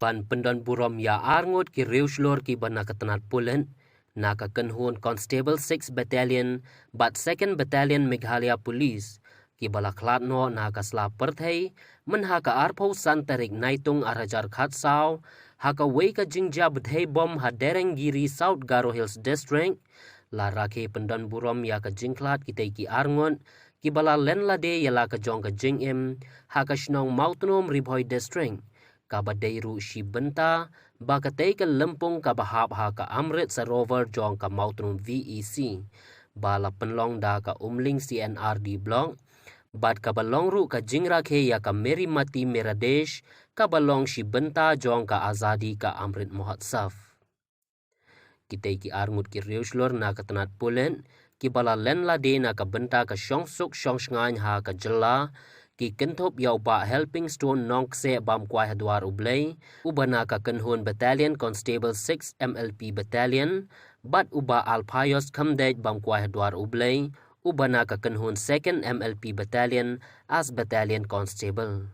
Ban pendon burom ya arngot ki reuslor ki bana katanat Poland na ka kenhun Constable 6 Battalion but 2nd Battalion Meghalaya Police ki bala klatno na ka sla perthai men ha ka arpo san tarik naitung arajar khat saw ha ka wei ka jingja bthai bom ha Derengiri South Garo Hills District la rakhe pendon burom ya ka jingklat ki tei ki arngot ki bala lenlade ya la ka jong ka jingim ha ka snong Mautnom Ribhoi District kabadeiru si benta bakatei ke lempung kabahap ha ka Amrit Sarover jong ka Mautrum VEC bala penlong da ka umling CNRD block bad kabalong ru ka jingra khe ya ka Meri Mati Meradesh kabalong si benta jong ka Azadi ka Amrit Mohatsaf kitei ki arngut ki reuslor na ka tanat Poland ki bala len la de na ka benta ka syongsuk syongsngan ha ka jela ki kenthop yau ba helping stone nong se bam kwai hadwar ublei ubana ka kenhun battalion constable 6 MLP battalion bat uba alpayos khamdej bam kwai hadwar ublei ubana ka kenhun 2nd MLP battalion as battalion constable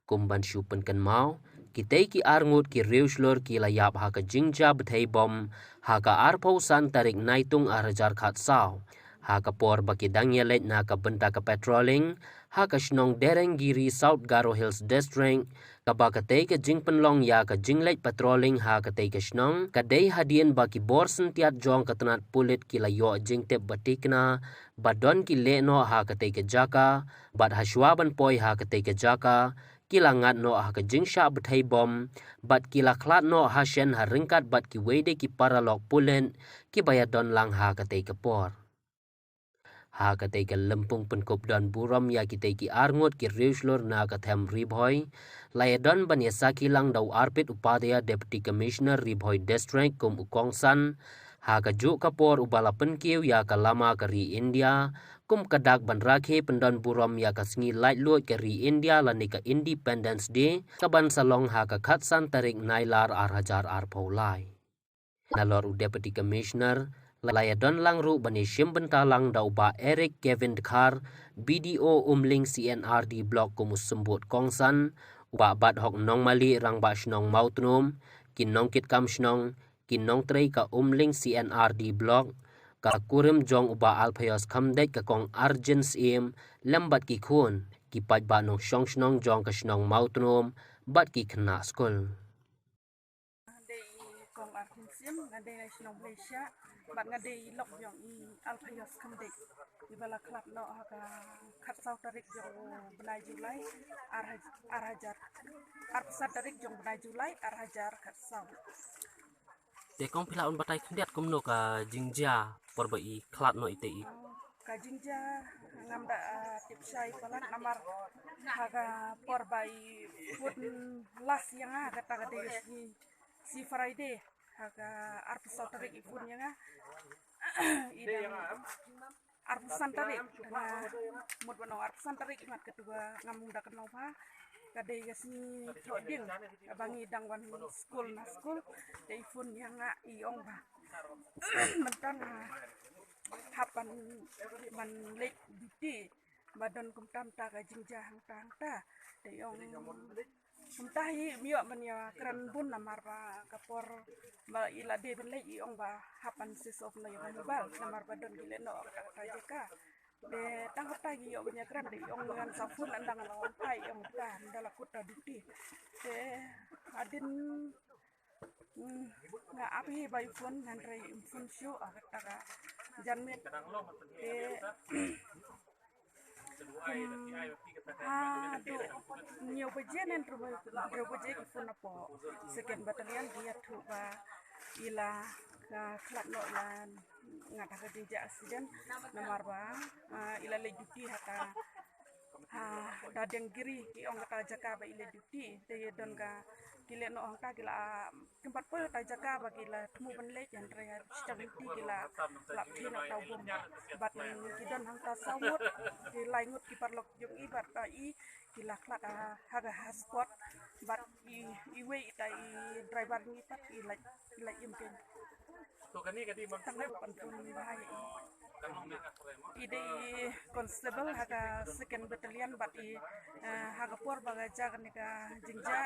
kumban shupen kan mau kitei ki arngut ki reuslor ki layap ha ka jingja bthei bom ha ka arpo san tarik naitung arajar khat saw ha ka por baki dangya let na ka benta ka patrolling ha ka snong Derengiri South Garo Hills District ka ba ka tei ka jingpenlong ya ka jinglet patrolling ha ka tei ka snong ka dei hadien baki borsen tiat jong ka tanat pulit ki layo jingtep batikna badon ki leno ha ka tei ka jaka bad haswaban poi ha ka tei ka jaka kila ngat no ha ka jingsha bthei bom bat kila khlat no ha shen ha ringkat bat ki weide ki paralok pulen ki bayadon lang ha ka tei ka por ha ka tei ka lempung penkop dan buram ya ki tei ki arngot ki reuslor na ka them Ribhoi layadon ban yasaki lang dau arpit upadaya deputy commissioner Ribhoi district kum ukongsan ha ka juk ka por ubala penkiu ya ka lama ka ri India kum kadak ban rakhe pendon buram ya ka sngi light lot ka ri India la ni ka Independence Day ka ban salong ha ka khatsan tarik nailar arhajar arpolai nalor deputy commissioner layadon lang ru bani shimbenta lang dau ba Eric Kevin Dekar BDO umling CNRD block kumus sembut kongsan wa bat hok nong mali rang ba snong mautnom kin nong kit kam snong kin nong trei ka umling CNRD block ka kurim jong uba alphayos khamdek ka kong urgence im lambat ki khun ki paj ba nong shong snong jong ka snong mautnom bat ki khna skol kong arkinsim ngade national Malaysia bat ngade lok yang alphayos khamdek di bala klub no haka khatsau tarik jong benai Julai arhajar arpsat tarik jong benai Julai arhajar khatsau te kong pila un batai khndiat kum no ka jingja porbai klat no itei ka jingja ngamda tipsai palat namar haga porbai pun las yang aga tagade si Friday haga arpsat tarik ifun yang idang arpusan tarik na mud wano arpusan tarik mat kedua ngamung dak nova kadai gasni troding abangi dang wan school na school dei fun yang iong ba mentang hapan man lek biti badan kumtam ta ga jingja hang ta dei ong kumtahi miyo man ya kran bun namar ba kapor ba ila de lek iong ba hapan sis of na yang bal namar badan gile no ta jeka de tangkap tagi yo banyak kran de ong ngan safun andang lawan pai ong ta ndala kota duti de adin nga api bai fun ngan rei fun shu agat taga janmet de aduh nhiều baje nen rồi baje ki fun apo second battalion dia thu ba ila klat no lan ngata ka dinja accident namar ba ila le duty hata dadeng giri ki ong kata jaka ba ila duty te don ka kile no ong ka kila tempat pe ta jaka ba kila temu benle jan rea stability kila lap thin tau bom bat ki don hang ta sawut ki laingut ki parlok jong i bat i kila klat haga spot bat i we ta i driver ni pat i like imken to kani kadi tang le pan pun bahaya ide constable haga second battalion but haga por baga jagan nika jingja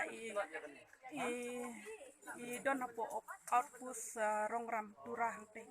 i dona po outpost rongram turah hangte